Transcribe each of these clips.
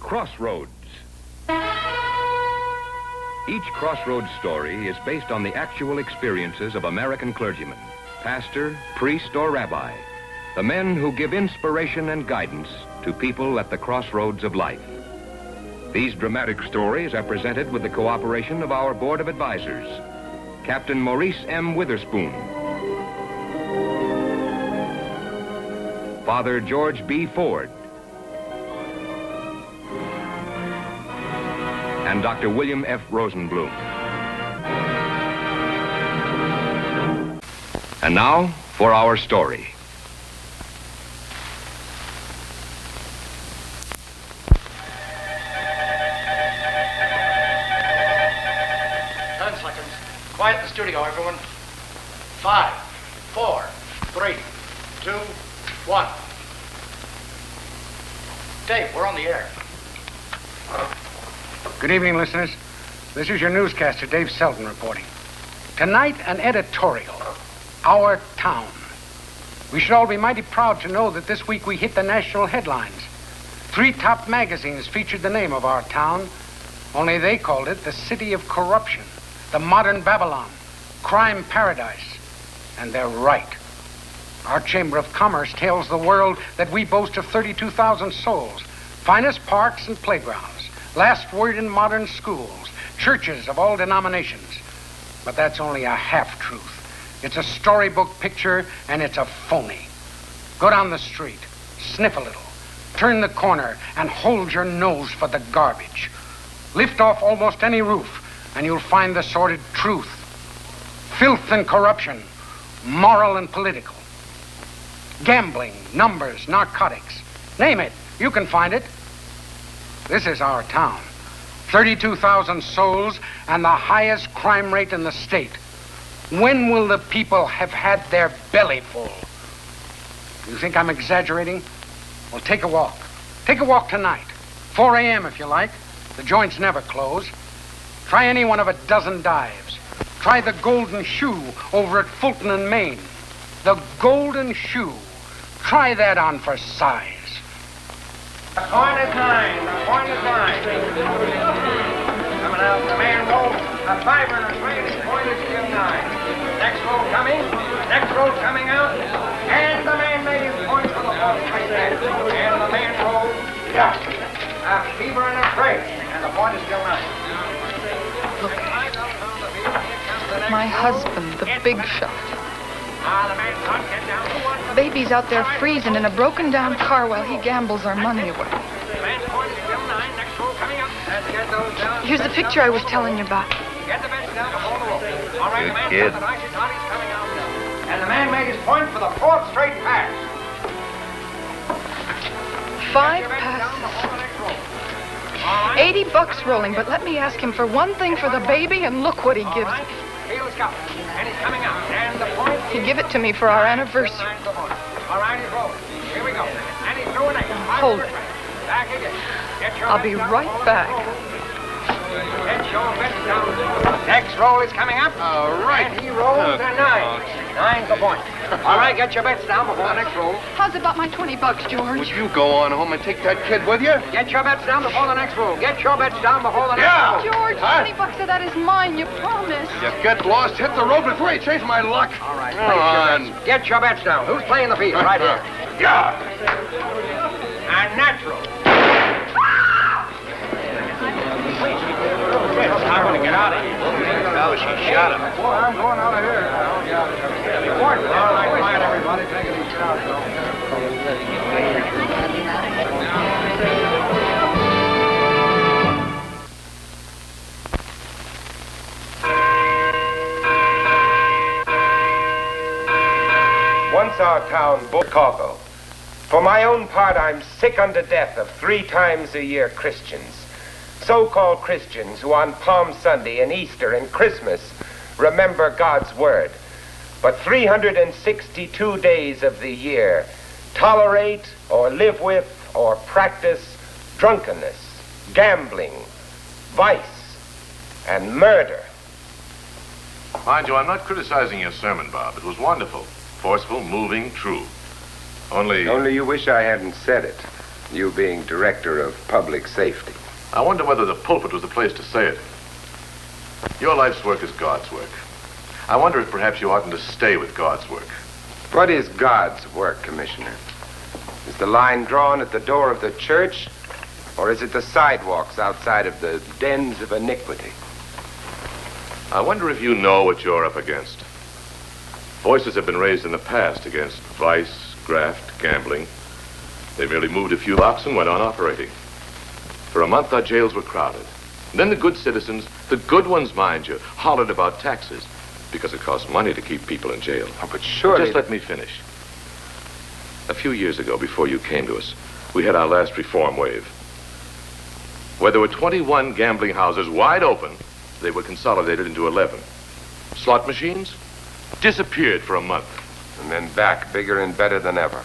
Crossroads. Each Crossroads story is based on the actual experiences of American clergymen, pastor, priest, or rabbi, the men who give inspiration and guidance to people at the crossroads of life. These dramatic stories are presented with the cooperation of our Board of Advisors, Captain Maurice M. Witherspoon, Father George B. Ford, and Dr. William F. Rosenblum. And now for our story. Quiet in the studio, everyone. 5, 4, 3, 2, 1. Dave, we're on the air. Good evening, listeners. This is your newscaster, Dave Selden, reporting. Tonight, an editorial. Our town. We should all be mighty proud to know that this week we hit the national headlines. 3 top magazines featured the name of our town, only they called it the City of Corruption, the Modern Babylon, Crime Paradise. And they're right. Our Chamber of Commerce tells the world that we boast of 32,000 souls, finest parks and playgrounds, last word in modern schools, churches of all denominations. But that's only a half-truth. It's a storybook picture, and it's a phony. Go down the street, sniff a little, turn the corner, and hold your nose for the garbage. Lift off almost any roof, and you'll find the sordid truth. Filth and corruption, moral and political. Gambling, numbers, narcotics. Name it, you can find it. This is our town. 32,000 souls and the highest crime rate in the state. When will the people have had their belly full? You think I'm exaggerating? Well, take a walk. Take a walk tonight. 4 a.m. if you like. The joints never close. Try any one of a dozen dives. Try the Golden Shoe over at Fulton and Maine. The Golden Shoe. Try that on for size. The point is 9. The point is 9. Coming out, the man roll. A 5 and a 3. The point is still 9. Next roll coming. Next roll coming out. And the man made his point for the ball. And the man rolled. Yeah. A fever and a break. And the point is still 9. Look, my husband, the big shot. Baby's out there freezing in a broken down car while he gambles our money away. Here's the picture I was telling you about. Good kid. And the man made his point for the 4th straight pass. 5 passes. $80 rolling, but let me ask him for one thing for the baby, and look what he gives me. And he's coming out. And the point. He give it to me for our anniversary. All right, he's rolling. Here we go. And he's throwing it. Hold it. Back again. I'll be right back. Next roll is coming up. All right. And he rolls a 9. 9's the point. All right, get your bets down before the next roll. How's about my $20, George? Would you go on home and take that kid with you? Get your bets down before the next roll. Get your bets down before the next roll. George, Huh? $20 of that is mine, you promised. You get lost, hit the road before you change my luck. All right, Come on. get your bets down. Who's playing the field? Right here. Yeah. And natural. I'm going to get out of here. No, she shot him. Well, I'm going out of here. All right, everybody. Take it easy out. Once our town, Chicago. For my own part, I'm sick unto death of 3 times a year Christians. So-called Christians who on Palm Sunday and Easter and Christmas remember God's word, but 362 days of the year tolerate or live with or practice drunkenness, gambling, vice, and murder. Mind you, I'm not criticizing your sermon, Bob. It was wonderful, forceful, moving, true. Only Only you wish I hadn't said it. You being director of public safety. I wonder whether the pulpit was the place to say it. Your life's work is God's work. I wonder if perhaps you oughtn't to stay with God's work. What is God's work, Commissioner? Is the line drawn at the door of the church, or is it the sidewalks outside of the dens of iniquity? I wonder if you know what you're up against. Voices have been raised in the past against vice, graft, gambling. They merely moved a few locks and went on operating. For a month, our jails were crowded. And then the good citizens, the good ones, mind you, hollered about taxes because it costs money to keep people in jail. Oh, but surely... Just let me finish. A few years ago, before you came to us, we had our last reform wave. Where there were 21 gambling houses wide open, they were consolidated into 11. Slot machines disappeared for a month. And then back, bigger and better than ever.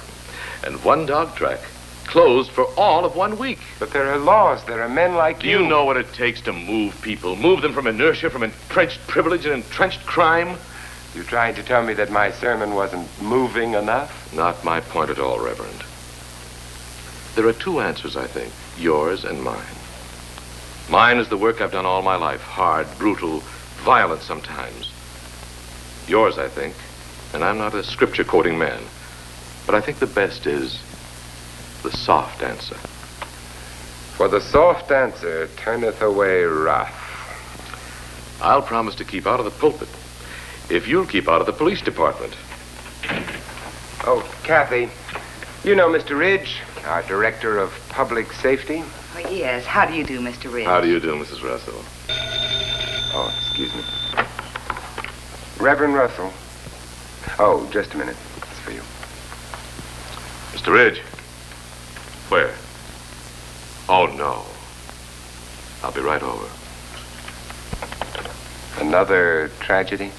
And one dog track closed for all of 1 week. But there are laws. There are men like you. Do you know what it takes to move people? Move them from inertia, from entrenched privilege and entrenched crime? You trying to tell me that my sermon wasn't moving enough? Not my point at all, Reverend. There are two answers, I think. Yours and mine. Mine is the work I've done all my life. Hard, brutal, violent sometimes. Yours, I think, and I'm not a scripture-quoting man, but I think the best is the soft answer. For the soft answer turneth away wrath. I'll promise to keep out of the pulpit if you'll keep out of the police department. Oh, Kathy, you know Mr. Ridge, our director of public safety? Oh, yes. How do you do, Mr. Ridge? How do you do, Mrs. Russell? Oh, excuse me. Reverend Russell. Oh, just a minute. It's for you. Mr. Ridge. Where? Oh, no. I'll be right over. Another tragedy?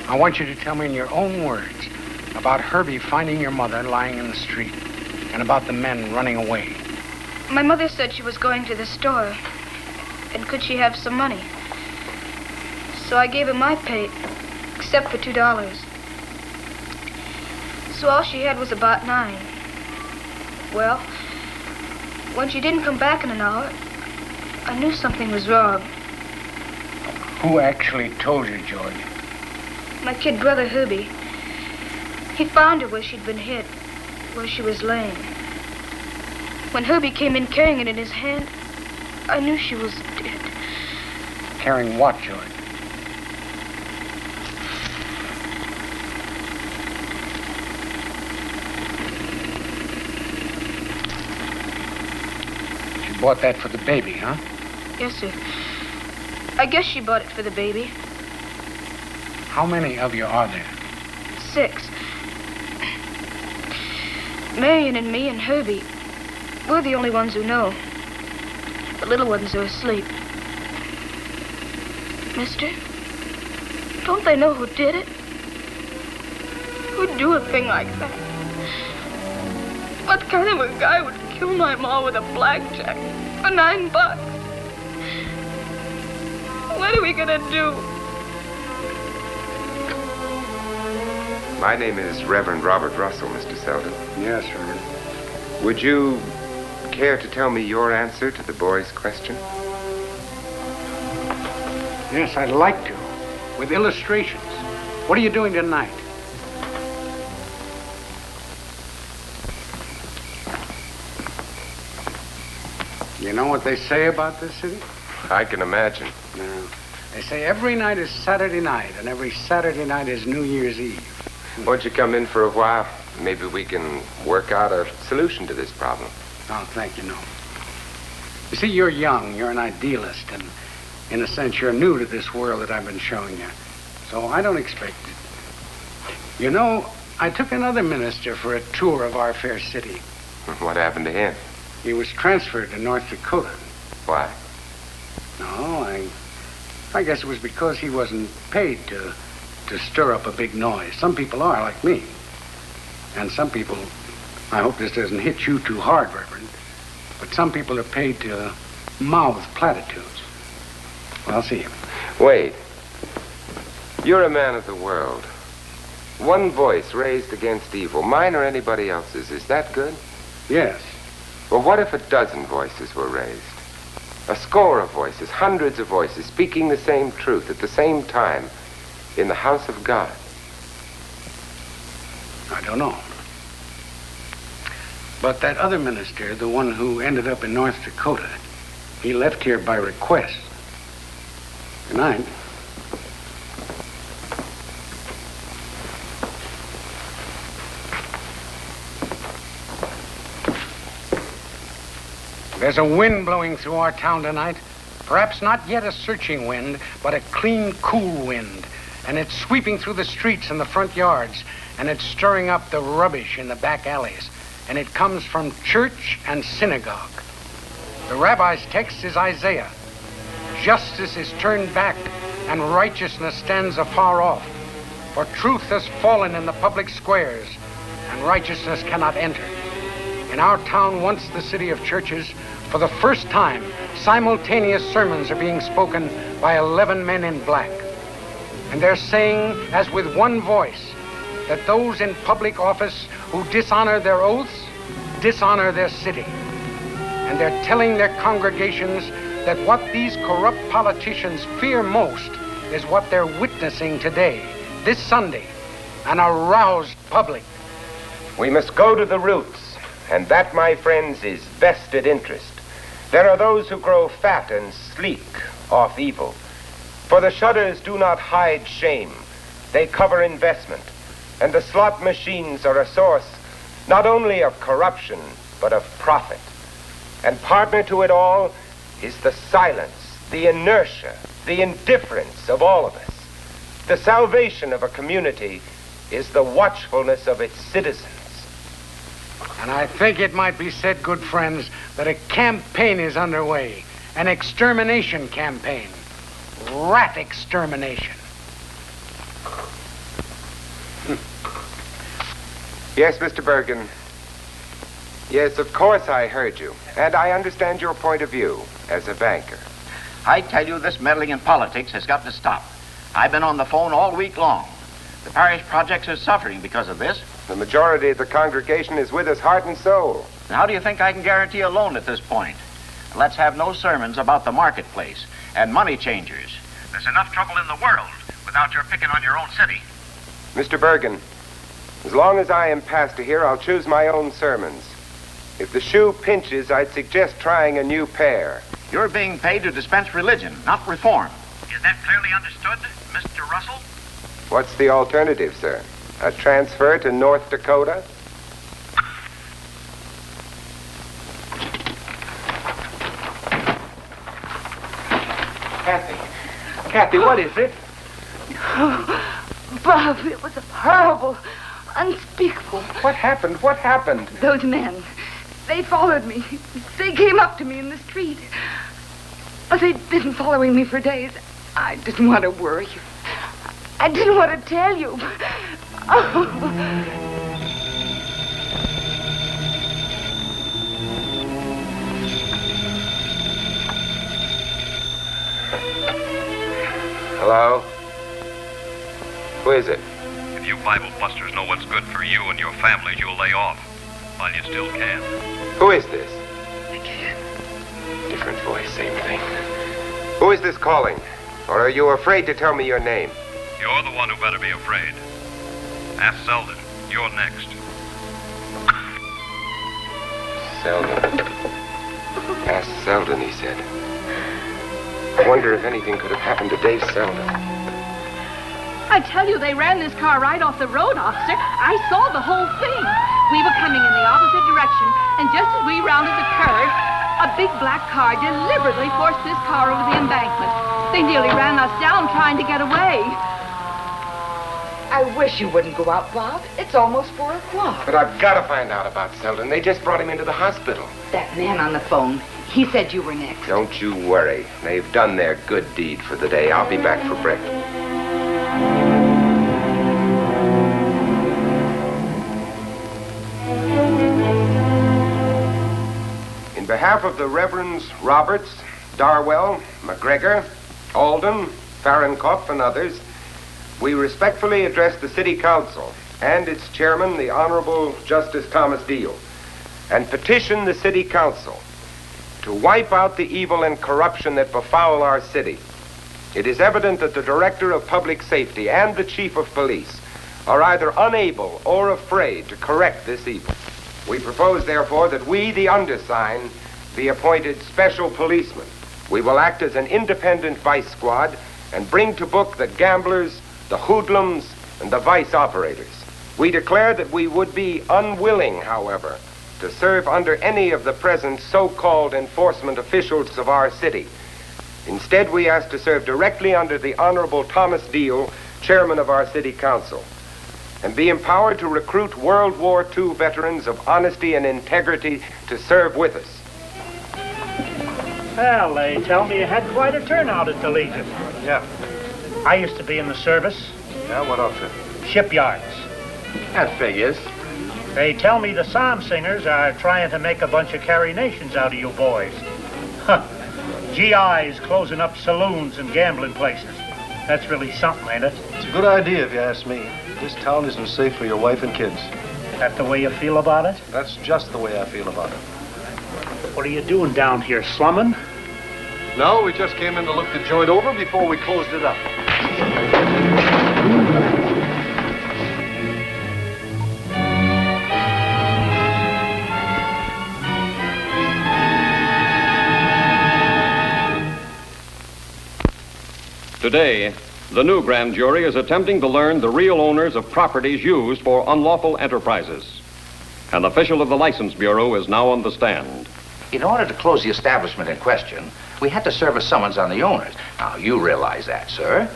I want you to tell me in your own words about Herbie finding your mother lying in the street and about the men running away. My mother said she was going to the store, and could she have some money? So I gave her my pay, except for $2. So all she had was about $9. Well, when she didn't come back in an hour, I knew something was wrong. Who actually told you, George? My kid brother, Herbie. He found her where she'd been hit, where she was laying. When Herbie came in carrying it in his hand, I knew she was dead. Carrying what, George? She bought that for the baby, huh? Yes, sir. I guess she bought it for the baby. How many of you are there? 6. Marion and me and Herbie, we're the only ones who know. The little ones are asleep. Mister, don't they know who did it? Who'd do a thing like that? What kind of a guy would kill my mom with a blackjack for $9? What are we gonna do? My name is Reverend Robert Russell, Mr. Selden. Yes, Reverend. Would you care to tell me your answer to the boy's question? Yes, I'd like to, with illustrations. What are you doing tonight? You know what they say about this city? I can imagine. No. They say every night is Saturday night, and every Saturday night is New Year's Eve. Won't you come in for a while? Maybe we can work out a solution to this problem. Oh, thank you, no. You see, you're young, you're an idealist, and in a sense, you're new to this world that I've been showing you. So I don't expect it. You know, I took another minister for a tour of our fair city. What happened to him? He was transferred to North Dakota. Why? No, I guess it was because he wasn't paid to to stir up a big noise. Some people are, like me. And some people, I hope this doesn't hit you too hard, Reverend, but some people are paid to mouth platitudes. Well, I'll see you. Wait. You're a man of the world. One voice raised against evil, mine or anybody else's. Is that good? Yes. Well, what if a dozen voices were raised? A score of voices, hundreds of voices, speaking the same truth at the same time in the house of God. I don't know. But that other minister, the one who ended up in North Dakota, he left here by request. Good night. There's a wind blowing through our town tonight. Perhaps not yet a searching wind, but a clean, cool wind. And it's sweeping through the streets and the front yards, and it's stirring up the rubbish in the back alleys. And it comes from church and synagogue. The rabbi's text is Isaiah. Justice is turned back, and righteousness stands afar off. For truth has fallen in the public squares, and righteousness cannot enter. In our town, once the city of churches, for the first time, simultaneous sermons are being spoken by 11 men in black. And they're saying, as with one voice, that those in public office who dishonor their oaths, dishonor their city. And they're telling their congregations that what these corrupt politicians fear most is what they're witnessing today, this Sunday, an aroused public. We must go to the roots, and that, my friends, is vested interest. There are those who grow fat and sleek off evil. For the shutters do not hide shame. They cover investment. And the slot machines are a source not only of corruption, but of profit. And partner to it all is the silence, the inertia, the indifference of all of us. The salvation of a community is the watchfulness of its citizens. And I think it might be said, good friends, that a campaign is underway, an extermination campaign, rat extermination. Yes, Mr. Bergen. Yes, of course I heard you, and I understand your point of view as a banker. I tell you, this meddling in politics has got to stop. I've been on the phone all week long. The parish projects are suffering because of this. The majority of the congregation is with us heart and soul. And how do you think I can guarantee a loan at this point? Let's have no sermons about the marketplace and money changers. There's enough trouble in the world without your picking on your own city. Mr. Bergen, as long as I am pastor here, I'll choose my own sermons. If the shoe pinches, I'd suggest trying a new pair. You're being paid to dispense religion, not reform. Is that clearly understood, Mr. Russell? What's the alternative, sir? A transfer to North Dakota? Kathy, what is it? Oh, Bob, it was horrible, unspeakable. What happened? What happened? Those men, they followed me. They came up to me in the street. But they'd been following me for days. I didn't want to worry you. I didn't want to tell you. Hello? Who is it? If you Bible busters know what's good for you and your families, you'll lay off while you still can. Who is this? I can't. Different voice, same thing. Who is this calling? Or are you afraid to tell me your name? You're the one who better be afraid. Ask Selden. You're next. Selden. Ask Selden, he said. I wonder if anything could have happened to Dave Selden. I tell you, they ran this car right off the road, officer. I saw the whole thing. We were coming in the opposite direction, and just as we rounded the curve, a big black car deliberately forced this car over the embankment. They nearly ran us down trying to get away. I wish you wouldn't go out, Bob. It's almost 4 o'clock. But I've got to find out about Selden. They just brought him into the hospital. That man on the phone, he said you were next. Don't you worry. They've done their good deed for the day. I'll be back for breakfast. In behalf of the Reverends Roberts, Darwell, McGregor, Alden, Fahrenkopf, and others, we respectfully address the City Council and its chairman, the Honorable Justice Thomas Deal, and petition the City Council to wipe out the evil and corruption that befoul our city. It is evident that the Director of Public Safety and the Chief of Police are either unable or afraid to correct this evil. We propose, therefore, that we, the undersigned, be appointed special policemen. We will act as an independent vice squad and bring to book the gamblers, the hoodlums, and the vice operators. We declare that we would be unwilling, however, to serve under any of the present so-called enforcement officials of our city. Instead, we ask to serve directly under the Honorable Thomas Deal, chairman of our City Council, and be empowered to recruit World War II veterans of honesty and integrity to serve with us. Well, they tell me you had quite a turnout at the Legion. Yeah. I used to be in the service. Yeah, what outfit? Shipyards. That figures. They tell me the psalm singers are trying to make a bunch of carinations out of you boys. Huh. GIs closing up saloons and gambling places. That's really something, ain't it? It's a good idea, if you ask me. This town isn't safe for your wife and kids. That the way you feel about it? That's just the way I feel about it. What are you doing down here, slumming? No, we just came in to look the joint over before we closed it up. Today, the new grand jury is attempting to learn the real owners of properties used for unlawful enterprises. An official of the License Bureau is now on the stand. In order to close the establishment in question, we had to serve a summons on the owners. Now, you realize that, sir.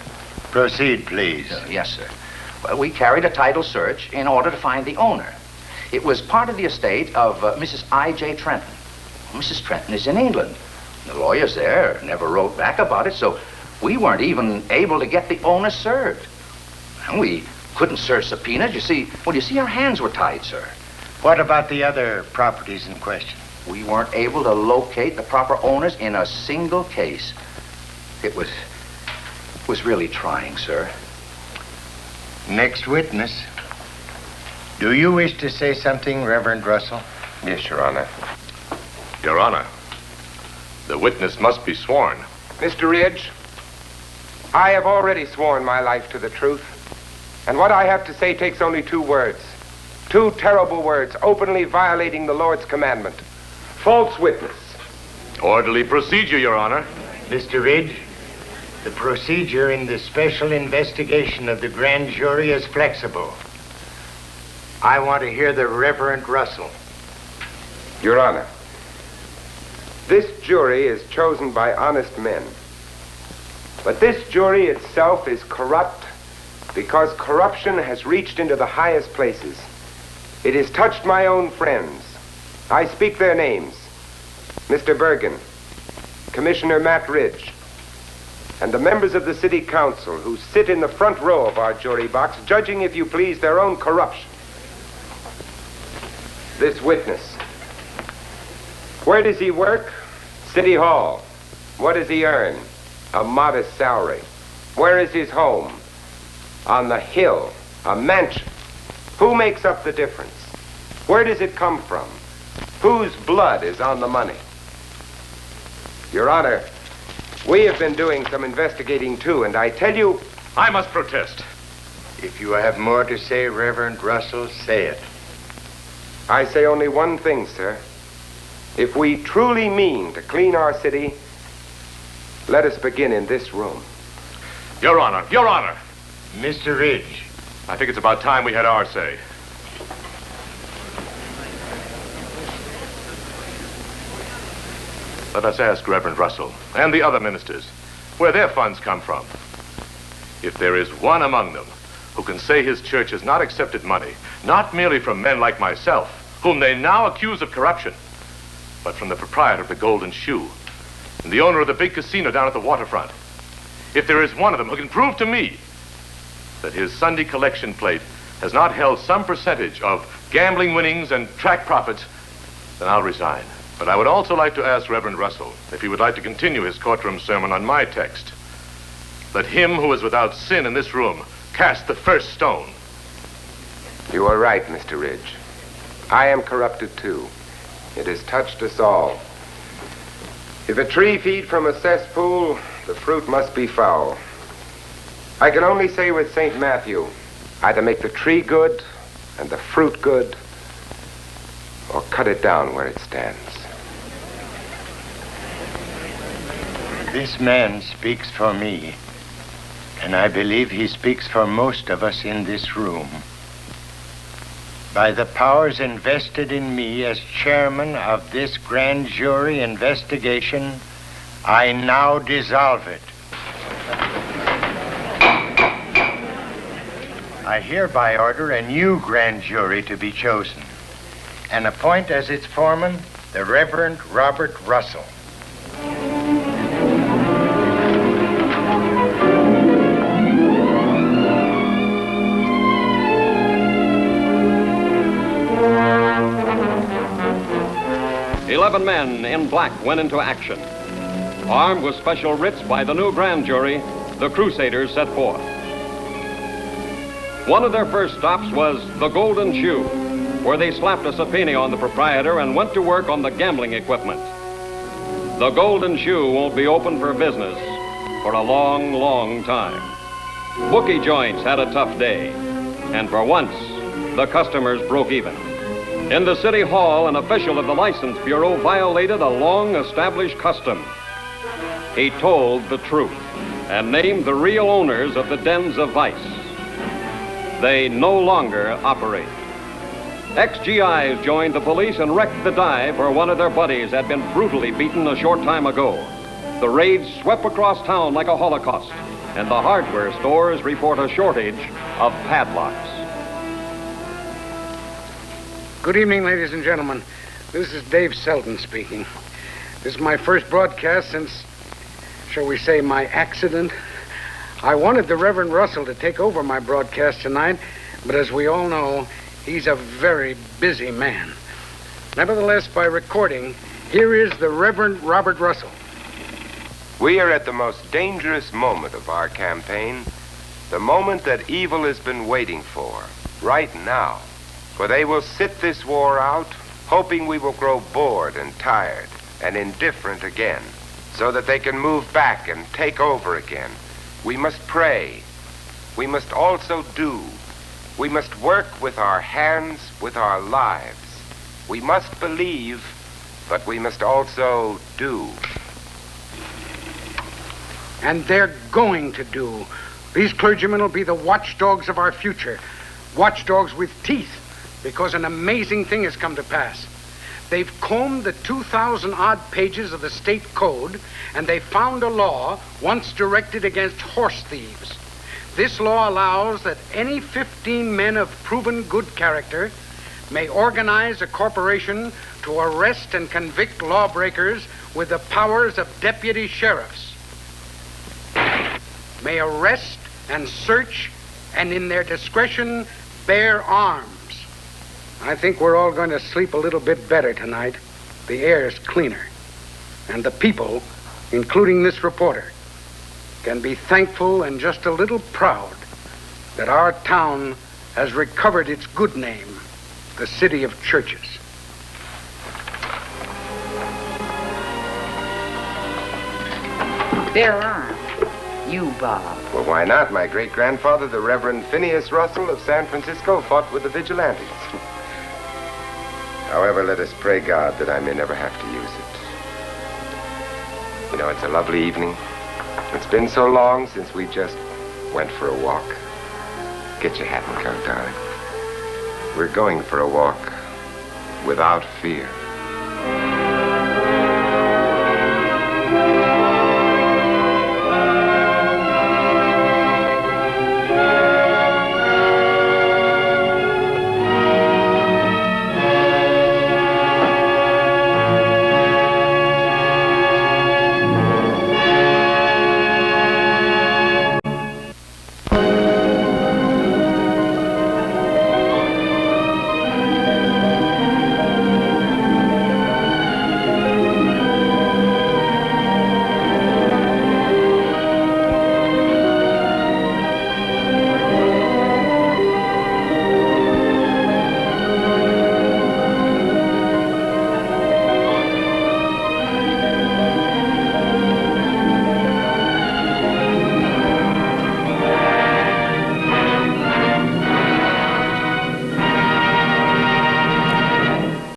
Proceed, please. Yes, sir. Well, we carried a title search in order to find the owner. It was part of the estate of Mrs. I.J. Trenton. Mrs. Trenton is in England. The lawyers there never wrote back about it, so we weren't even able to get the owner served. And we couldn't serve subpoenas. You see, our hands were tied, sir. What about the other properties in question? We weren't able to locate the proper owners in a single case. It was really trying, sir. Next witness. Do you wish to say something, Reverend Russell? Yes, Your Honor. Your Honor, the witness must be sworn. Mr. Ridge, I have already sworn my life to the truth, and what I have to say takes only 2 words. 2 terrible words, openly violating the Lord's commandment. False witness. Orderly procedure, Your Honor. Mr. Ridge, the procedure in the special investigation of the grand jury is flexible. I want to hear the Reverend Russell. Your Honor, this jury is chosen by honest men. But this jury itself is corrupt because corruption has reached into the highest places. It has touched my own friends. I speak their names. Mr. Bergen, Commissioner Matt Ridge, and the members of the City Council who sit in the front row of our jury box, judging, if you please, their own corruption. This witness. Where does he work? City Hall. What does he earn? A modest salary. Where is his home? On the hill. A mansion. Who makes up the difference? Where does it come from? Whose blood is on the money? Your Honor, we have been doing some investigating too, and I tell you... I must protest. If you have more to say, Reverend Russell, say it. I say only one thing, sir. If we truly mean to clean our city, let us begin in this room. Your Honor, Your Honor. Mr. Ridge. I think it's about time we had our say. Let us ask Reverend Russell and the other ministers where their funds come from. If there is one among them who can say his church has not accepted money, not merely from men like myself, whom they now accuse of corruption, but from the proprietor of the Golden Shoe and the owner of the big casino down at the waterfront. If there is one of them who can prove to me that his Sunday collection plate has not held some percentage of gambling winnings and track profits, then I'll resign. But I would also like to ask Reverend Russell if he would like to continue his courtroom sermon on my text. Let him who is without sin in this room cast the first stone. You are right, Mr. Ridge. I am corrupted too. It has touched us all. If a tree feed from a cesspool, the fruit must be foul. I can only say with St. Matthew, either make the tree good and the fruit good, or cut it down where it stands. This man speaks for me, and I believe he speaks for most of us in this room. By the powers invested in me as chairman of this grand jury investigation, I now dissolve it. I hereby order a new grand jury to be chosen and appoint as its foreman the Reverend Robert Russell. "11 men in black went into action. Armed with special writs by the new grand jury, the Crusaders set forth. One of their first stops was the Golden Shoe, where they slapped a subpoena on the proprietor and went to work on the gambling equipment. The Golden Shoe won't be open for business for a long, long time. Bookie joints had a tough day, and for once, the customers broke even. In the city hall, an official of the License Bureau violated a long-established custom. He told the truth and named the real owners of the dens of vice. They no longer operate. Ex-GIs joined the police and wrecked the dive where one of their buddies had been brutally beaten a short time ago. The raids swept across town like a holocaust, and the hardware stores report a shortage of padlocks. Good evening, ladies and gentlemen. This is Dave Selden speaking. This is my first broadcast since, shall we say, my accident. I wanted the Reverend Russell to take over my broadcast tonight, but as we all know, he's a very busy man. Nevertheless, by recording, here is the Reverend Robert Russell. We are at the most dangerous moment of our campaign, the moment that evil has been waiting for, right now. For they will sit this war out, hoping we will grow bored and tired and indifferent again, so that they can move back and take over again. We must pray. We must also do. We must work with our hands, with our lives. We must believe, but we must also do. And they're going to do. These clergymen will be the watchdogs of our future. Watchdogs with teeth, because an amazing thing has come to pass. They've combed the 2,000-odd pages of the state code, and they found a law once directed against horse thieves. This law allows that any 15 men of proven good character may organize a corporation to arrest and convict lawbreakers with the powers of deputy sheriffs. May arrest and search, and in their discretion, bear arms. I think we're all going to sleep a little bit better tonight. The air's cleaner. And the people, including this reporter, can be thankful and just a little proud that our town has recovered its good name, the city of churches. Bear arms. You, Bob. Well, why not? My great-grandfather, the Reverend Phineas Russell of San Francisco, fought with the vigilantes. However, let us pray God that I may never have to use it. You know, it's a lovely evening. It's been so long since we just went for a walk. Get your hat and coat, darling. We're going for a walk without fear.